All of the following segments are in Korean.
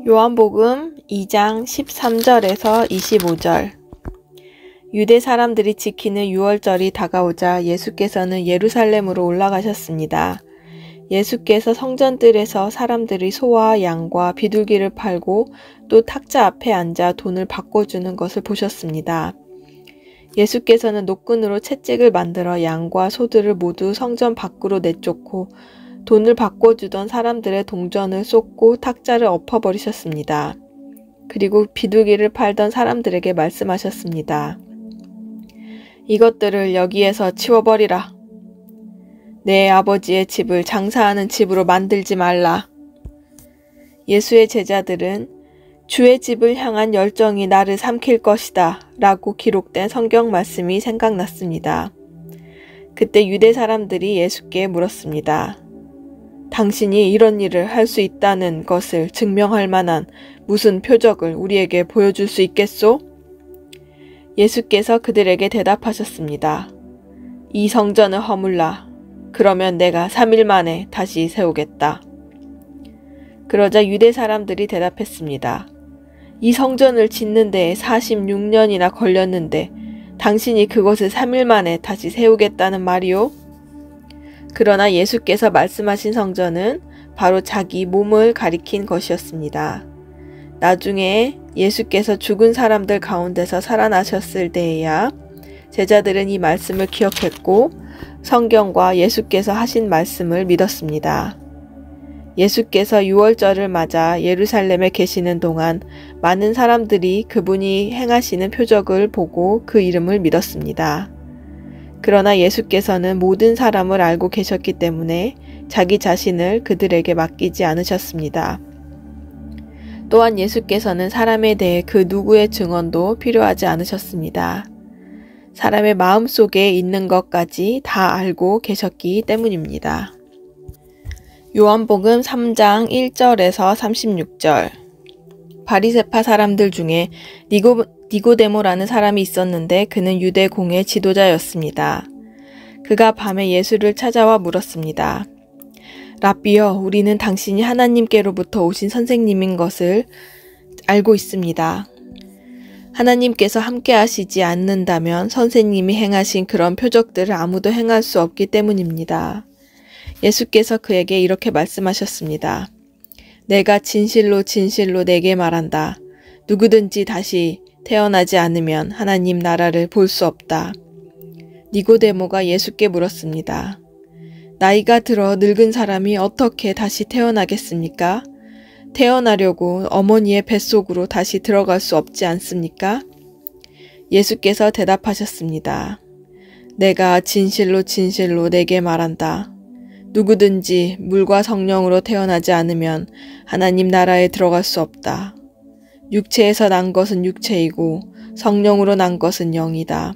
요한복음 2장 13절에서 25절. 유대 사람들이 지키는 유월절이 다가오자 예수께서는 예루살렘으로 올라가셨습니다. 예수께서 성전뜰에서 사람들이 소와 양과 비둘기를 팔고 또 탁자 앞에 앉아 돈을 바꿔주는 것을 보셨습니다. 예수께서는 노끈으로 채찍을 만들어 양과 소들을 모두 성전 밖으로 내쫓고 돈을 바꿔주던 사람들의 동전을 쏟고 탁자를 엎어버리셨습니다. 그리고 비둘기를 팔던 사람들에게 말씀하셨습니다. 이것들을 여기에서 치워버리라. 내 아버지의 집을 장사하는 집으로 만들지 말라. 예수의 제자들은 주의 집을 향한 열정이 나를 삼킬 것이다 라고 기록된 성경 말씀이 생각났습니다. 그때 유대 사람들이 예수께 물었습니다. 당신이 이런 일을 할 수 있다는 것을 증명할 만한 무슨 표적을 우리에게 보여줄 수 있겠소? 예수께서 그들에게 대답하셨습니다. 이 성전을 허물라. 그러면 내가 3일 만에 다시 세우겠다. 그러자 유대 사람들이 대답했습니다. 이 성전을 짓는 데에 46년이나 걸렸는데 당신이 그것을 3일 만에 다시 세우겠다는 말이오? 그러나 예수께서 말씀하신 성전은 바로 자기 몸을 가리킨 것이었습니다. 나중에 예수께서 죽은 사람들 가운데서 살아나셨을 때에야 제자들은 이 말씀을 기억했고 성경과 예수께서 하신 말씀을 믿었습니다. 예수께서 유월절을 맞아 예루살렘에 계시는 동안 많은 사람들이 그분이 행하시는 표적을 보고 그 이름을 믿었습니다. 그러나 예수께서는 모든 사람을 알고 계셨기 때문에 자기 자신을 그들에게 맡기지 않으셨습니다. 또한 예수께서는 사람에 대해 그 누구의 증언도 필요하지 않으셨습니다. 사람의 마음속에 있는 것까지 다 알고 계셨기 때문입니다. 요한복음 3장 1절에서 36절. 바리새파 사람들 중에 니고데모라는 사람이 있었는데 그는 유대 공의 지도자였습니다. 그가 밤에 예수를 찾아와 물었습니다. 랍비여, 우리는 당신이 하나님께로부터 오신 선생님인 것을 알고 있습니다. 하나님께서 함께 하시지 않는다면 선생님이 행하신 그런 표적들을 아무도 행할 수 없기 때문입니다. 예수께서 그에게 이렇게 말씀하셨습니다. 내가 진실로 진실로 내게 말한다. 누구든지 다시 태어나지 않으면 하나님 나라를 볼 수 없다. 니고데모가 예수께 물었습니다. 나이가 들어 늙은 사람이 어떻게 다시 태어나겠습니까? 태어나려고 어머니의 뱃속으로 다시 들어갈 수 없지 않습니까? 예수께서 대답하셨습니다. 내가 진실로 진실로 내게 말한다. 누구든지 물과 성령으로 태어나지 않으면 하나님 나라에 들어갈 수 없다. 육체에서 난 것은 육체이고 성령으로 난 것은 영이다.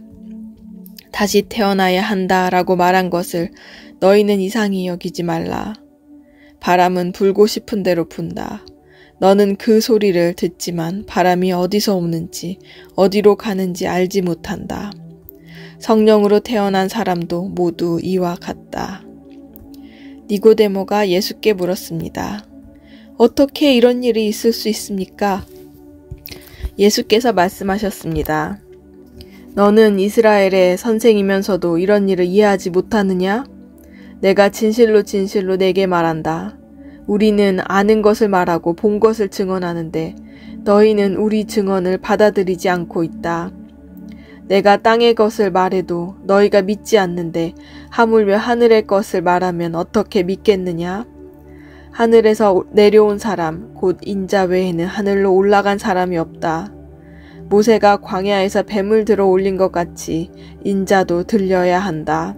다시 태어나야 한다라고 말한 것을 너희는 이상히 여기지 말라. 바람은 불고 싶은 대로 분다. 너는 그 소리를 듣지만 바람이 어디서 오는지 어디로 가는지 알지 못한다. 성령으로 태어난 사람도 모두 이와 같다. 니고데모가 예수께 물었습니다. 어떻게 이런 일이 있을 수 있습니까? 예수께서 말씀하셨습니다. 너는 이스라엘의 선생이면서도 이런 일을 이해하지 못하느냐? 내가 진실로 진실로 내게 말한다. 우리는 아는 것을 말하고 본 것을 증언하는데 너희는 우리 증언을 받아들이지 않고 있다. 내가 땅의 것을 말해도 너희가 믿지 않는데 하물며 하늘의 것을 말하면 어떻게 믿겠느냐? 하늘에서 내려온 사람 곧 인자 외에는 하늘로 올라간 사람이 없다. 모세가 광야에서 뱀을 들어 올린 것 같이 인자도 들려야 한다.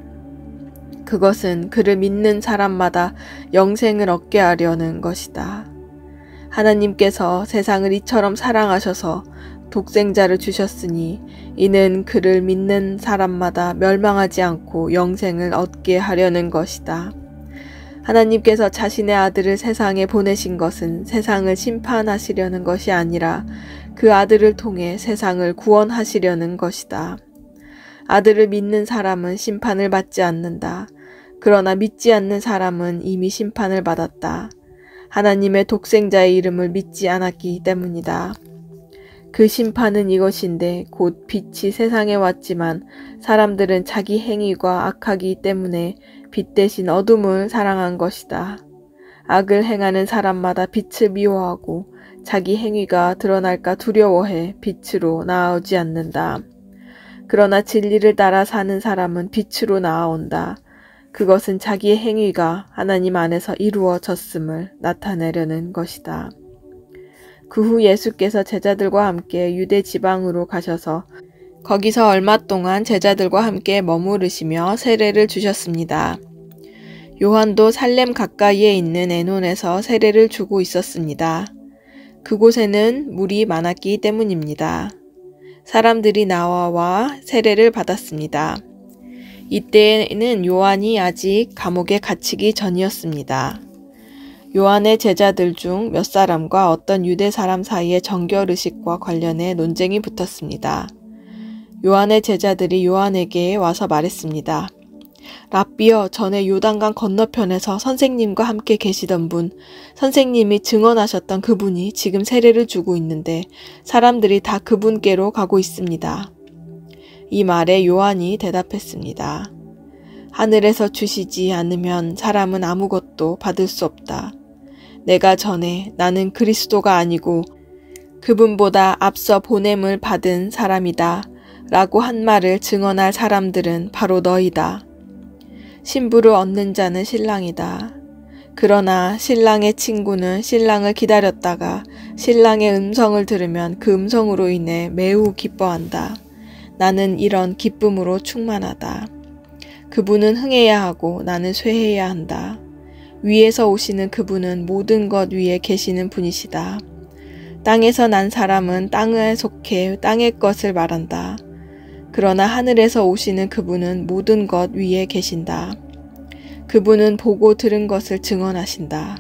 그것은 그를 믿는 사람마다 영생을 얻게 하려는 것이다. 하나님께서 세상을 이처럼 사랑하셔서 독생자를 주셨으니 이는 그를 믿는 사람마다 멸망하지 않고 영생을 얻게 하려는 것이다. 하나님께서 자신의 아들을 세상에 보내신 것은 세상을 심판하시려는 것이 아니라 그 아들을 통해 세상을 구원하시려는 것이다. 아들을 믿는 사람은 심판을 받지 않는다. 그러나 믿지 않는 사람은 이미 심판을 받았다. 하나님의 독생자의 이름을 믿지 않았기 때문이다. 그 심판은 이것인데 곧 빛이 세상에 왔지만 사람들은 자기 행위가 악하기 때문에 빛 대신 어둠을 사랑한 것이다. 악을 행하는 사람마다 빛을 미워하고 자기 행위가 드러날까 두려워해 빛으로 나아오지 않는다. 그러나 진리를 따라 사는 사람은 빛으로 나아온다. 그것은 자기의 행위가 하나님 안에서 이루어졌음을 나타내려는 것이다. 그 후 예수께서 제자들과 함께 유대 지방으로 가셔서 거기서 얼마 동안 제자들과 함께 머무르시며 세례를 주셨습니다. 요한도 살렘 가까이에 있는 에논에서 세례를 주고 있었습니다. 그곳에는 물이 많았기 때문입니다. 사람들이 나와 세례를 받았습니다. 이때에는 요한이 아직 감옥에 갇히기 전이었습니다. 요한의 제자들 중 몇 사람과 어떤 유대 사람 사이에 정결의식과 관련해 논쟁이 붙었습니다. 요한의 제자들이 요한에게 와서 말했습니다. 랍비여, 전에 요단강 건너편에서 선생님과 함께 계시던 분, 선생님이 증언하셨던 그분이 지금 세례를 주고 있는데 사람들이 다 그분께로 가고 있습니다. 이 말에 요한이 대답했습니다. 하늘에서 주시지 않으면 사람은 아무것도 받을 수 없다. 내가 전에 나는 그리스도가 아니고 그분보다 앞서 보냄을 받은 사람이다 라고 한 말을 증언할 사람들은 바로 너희다. 신부를 얻는 자는 신랑이다. 그러나 신랑의 친구는 신랑을 기다렸다가 신랑의 음성을 들으면 그 음성으로 인해 매우 기뻐한다. 나는 이런 기쁨으로 충만하다. 그분은 흥해야 하고 나는 쇠해야 한다. 위에서 오시는 그분은 모든 것 위에 계시는 분이시다. 땅에서 난 사람은 땅에 속해 땅의 것을 말한다. 그러나 하늘에서 오시는 그분은 모든 것 위에 계신다. 그분은 보고 들은 것을 증언하신다.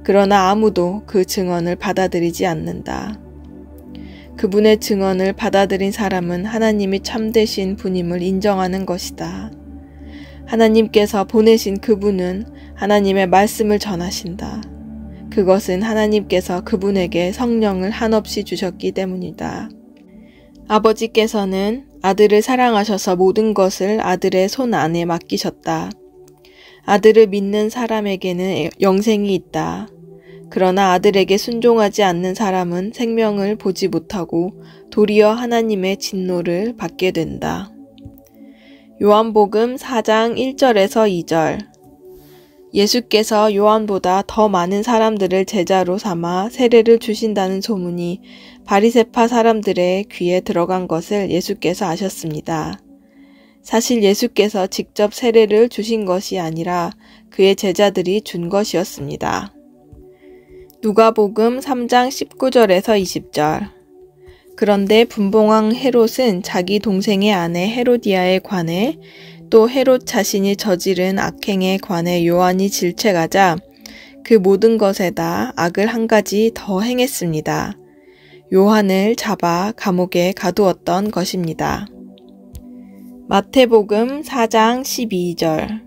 그러나 아무도 그 증언을 받아들이지 않는다. 그분의 증언을 받아들인 사람은 하나님이 참되신 분임을 인정하는 것이다. 하나님께서 보내신 그분은 하나님의 말씀을 전하신다. 그것은 하나님께서 그분에게 성령을 한없이 주셨기 때문이다. 아버지께서는 아들을 사랑하셔서 모든 것을 아들의 손 안에 맡기셨다. 아들을 믿는 사람에게는 영생이 있다. 그러나 아들에게 순종하지 않는 사람은 생명을 보지 못하고 도리어 하나님의 진노를 받게 된다. 요한복음 4장 1절에서 2절. 예수께서 요한보다 더 많은 사람들을 제자로 삼아 세례를 주신다는 소문이 바리새파 사람들의 귀에 들어간 것을 예수께서 아셨습니다. 사실 예수께서 직접 세례를 주신 것이 아니라 그의 제자들이 준 것이었습니다. 누가복음 3장 19절에서 20절. 그런데 분봉왕 헤롯은 자기 동생의 아내 헤로디아에 관해 또 헤롯 자신이 저지른 악행에 관해 요한이 질책하자 그 모든 것에다 악을 한 가지 더 행했습니다. 요한을 잡아 감옥에 가두었던 것입니다. 마태복음 4장 12절.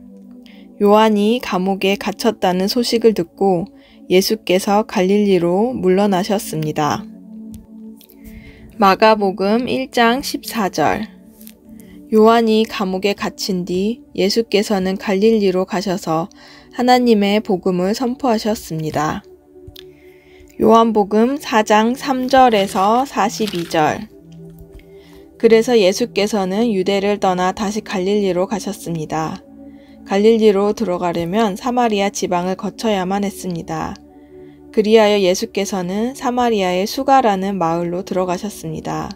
요한이 감옥에 갇혔다는 소식을 듣고 예수께서 갈릴리로 물러나셨습니다. 마가복음 1장 14절. 요한이 감옥에 갇힌 뒤 예수께서는 갈릴리로 가셔서 하나님의 복음을 선포하셨습니다. 요한복음 4장 3절에서 42절. 그래서 예수께서는 유대를 떠나 다시 갈릴리로 가셨습니다. 갈릴리로 들어가려면 사마리아 지방을 거쳐야만 했습니다. 그리하여 예수께서는 사마리아의 수가라는 마을로 들어가셨습니다.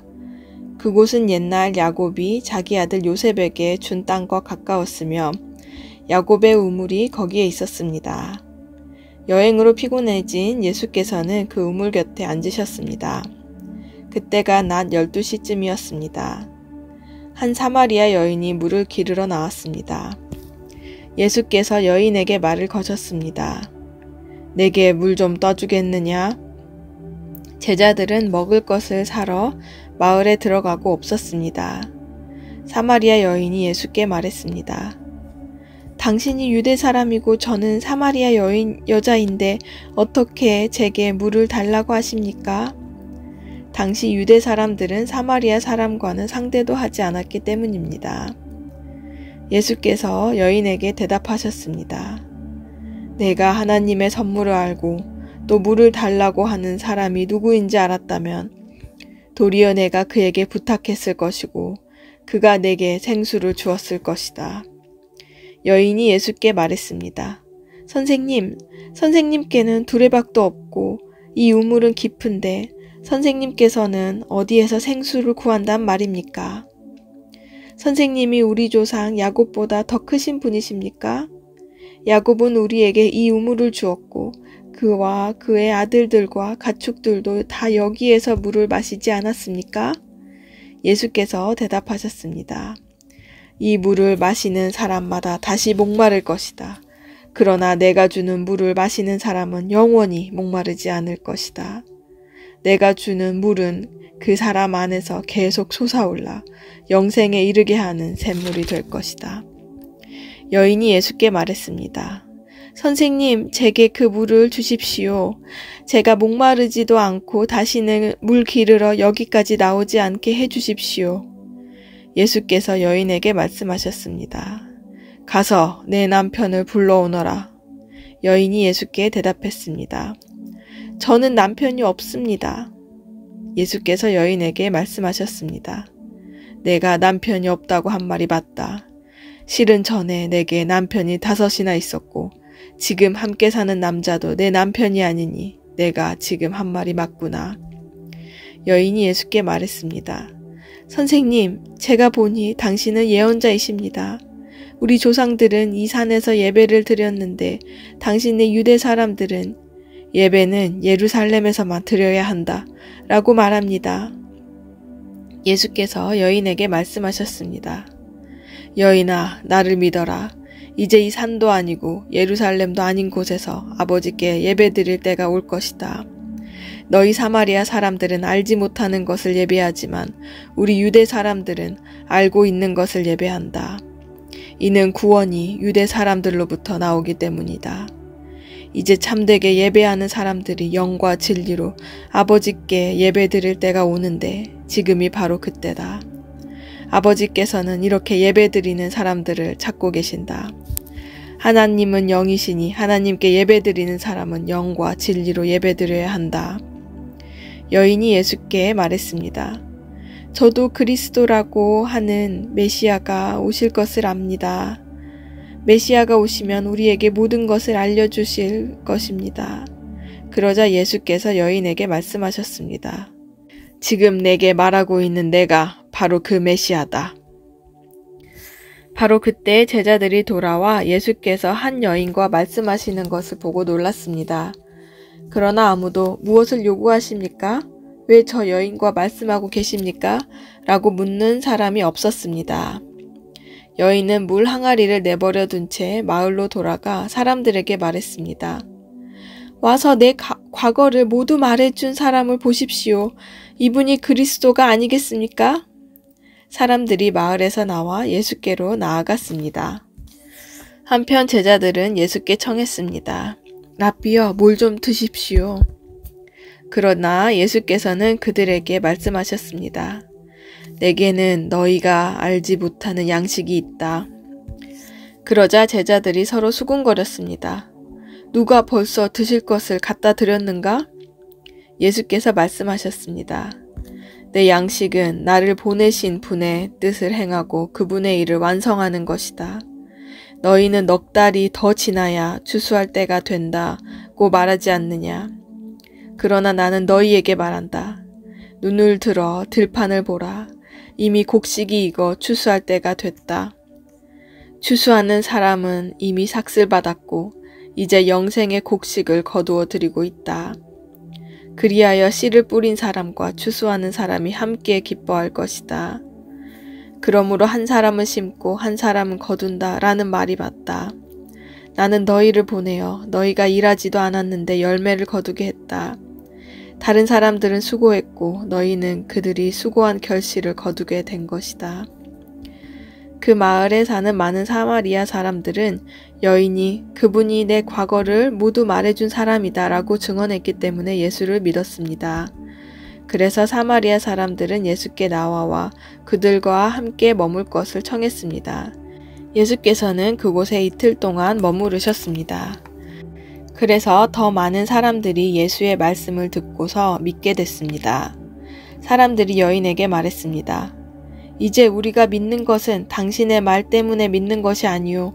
그곳은 옛날 야곱이 자기 아들 요셉에게 준 땅과 가까웠으며 야곱의 우물이 거기에 있었습니다. 여행으로 피곤해진 예수께서는 그 우물 곁에 앉으셨습니다. 그때가 낮 12시쯤이었습니다. 한 사마리아 여인이 물을 기르러 나왔습니다. 예수께서 여인에게 말을 거셨습니다. 내게 물 좀 떠주겠느냐? 제자들은 먹을 것을 사러 마을에 들어가고 없었습니다. 사마리아 여인이 예수께 말했습니다. 당신이 유대 사람이고 저는 사마리아 여자인데 어떻게 제게 물을 달라고 하십니까? 당시 유대 사람들은 사마리아 사람과는 상대도 하지 않았기 때문입니다. 예수께서 여인에게 대답하셨습니다. 내가 하나님의 선물을 알고 또 물을 달라고 하는 사람이 누구인지 알았다면 도리어 내가 그에게 부탁했을 것이고 그가 내게 생수를 주었을 것이다. 여인이 예수께 말했습니다. 선생님, 선생님께는 두레박도 없고 이 우물은 깊은데 선생님께서는 어디에서 생수를 구한단 말입니까? 선생님이 우리 조상 야곱보다 더 크신 분이십니까? 야곱은 우리에게 이 우물을 주었고 그와 그의 아들들과 가축들도 다 여기에서 물을 마시지 않았습니까? 예수께서 대답하셨습니다. 이 물을 마시는 사람마다 다시 목마를 것이다. 그러나 내가 주는 물을 마시는 사람은 영원히 목마르지 않을 것이다. 내가 주는 물은 그 사람 안에서 계속 솟아올라 영생에 이르게 하는 샘물이 될 것이다. 여인이 예수께 말했습니다. 선생님, 제게 그 물을 주십시오. 제가 목마르지도 않고 다시는 물 기르러 여기까지 나오지 않게 해주십시오. 예수께서 여인에게 말씀하셨습니다. 가서 내 남편을 불러오너라. 여인이 예수께 대답했습니다. 저는 남편이 없습니다. 예수께서 여인에게 말씀하셨습니다. 내가 남편이 없다고 한 말이 맞다. 실은 전에 내게 남편이 5이나 있었고 지금 함께 사는 남자도 내 남편이 아니니 내가 지금 한 말이 맞구나. 여인이 예수께 말했습니다. 선생님, 제가 보니 당신은 예언자이십니다. 우리 조상들은 이 산에서 예배를 드렸는데 당신의 유대 사람들은 예배는 예루살렘에서만 드려야 한다 라고 말합니다. 예수께서 여인에게 말씀하셨습니다. 여인아, 나를 믿어라. 이제 이 산도 아니고 예루살렘도 아닌 곳에서 아버지께 예배 드릴 때가 올 것이다. 너희 사마리아 사람들은 알지 못하는 것을 예배하지만 우리 유대 사람들은 알고 있는 것을 예배한다. 이는 구원이 유대 사람들로부터 나오기 때문이다. 이제 참되게 예배하는 사람들이 영과 진리로 아버지께 예배 드릴 때가 오는데 지금이 바로 그때다. 아버지께서는 이렇게 예배 드리는 사람들을 찾고 계신다. 하나님은 영이시니 하나님께 예배 드리는 사람은 영과 진리로 예배 드려야 한다. 여인이 예수께 말했습니다. 저도 그리스도라고 하는 메시아가 오실 것을 압니다. 메시아가 오시면 우리에게 모든 것을 알려주실 것입니다. 그러자 예수께서 여인에게 말씀하셨습니다. 지금 내게 말하고 있는 내가 바로 그 메시아다. 바로 그때 제자들이 돌아와 예수께서 한 여인과 말씀하시는 것을 보고 놀랐습니다. 그러나 아무도 무엇을 요구하십니까? 왜 저 여인과 말씀하고 계십니까? 라고 묻는 사람이 없었습니다. 여인은 물 항아리를 내버려 둔 채 마을로 돌아가 사람들에게 말했습니다. 와서 내 과거를 모두 말해준 사람을 보십시오. 이분이 그리스도가 아니겠습니까? 사람들이 마을에서 나와 예수께로 나아갔습니다. 한편 제자들은 예수께 청했습니다. 라비여, 물 좀 드십시오. 그러나 예수께서는 그들에게 말씀하셨습니다. 내게는 너희가 알지 못하는 양식이 있다. 그러자 제자들이 서로 수군거렸습니다. 누가 벌써 드실 것을 갖다 드렸는가? 예수께서 말씀하셨습니다. 내 양식은 나를 보내신 분의 뜻을 행하고 그분의 일을 완성하는 것이다. 너희는 넉 달이 더 지나야 추수할 때가 된다고 말하지 않느냐. 그러나 나는 너희에게 말한다. 눈을 들어 들판을 보라. 이미 곡식이 익어 추수할 때가 됐다. 추수하는 사람은 이미 삭슬 받았고 이제 영생의 곡식을 거두어 드리고 있다. 그리하여 씨를 뿌린 사람과 추수하는 사람이 함께 기뻐할 것이다. 그러므로 한 사람은 심고 한 사람은 거둔다 라는 말이 맞다. 나는 너희를 보내어 너희가 일하지도 않았는데 열매를 거두게 했다. 다른 사람들은 수고했고 너희는 그들이 수고한 결실을 거두게 된 것이다. 그 마을에 사는 많은 사마리아 사람들은 여인이 그분이 내 과거를 모두 말해준 사람이다 라고 증언했기 때문에 예수를 믿었습니다. 그래서 사마리아 사람들은 예수께 나와 그들과 함께 머물 것을 청했습니다. 예수께서는 그곳에 이틀 동안 머무르셨습니다. 그래서 더 많은 사람들이 예수의 말씀을 듣고서 믿게 됐습니다. 사람들이 여인에게 말했습니다. 이제 우리가 믿는 것은 당신의 말 때문에 믿는 것이 아니오.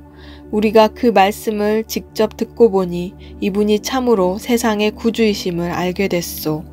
우리가 그 말씀을 직접 듣고 보니 이분이 참으로 세상의 구주이심을 알게 됐소.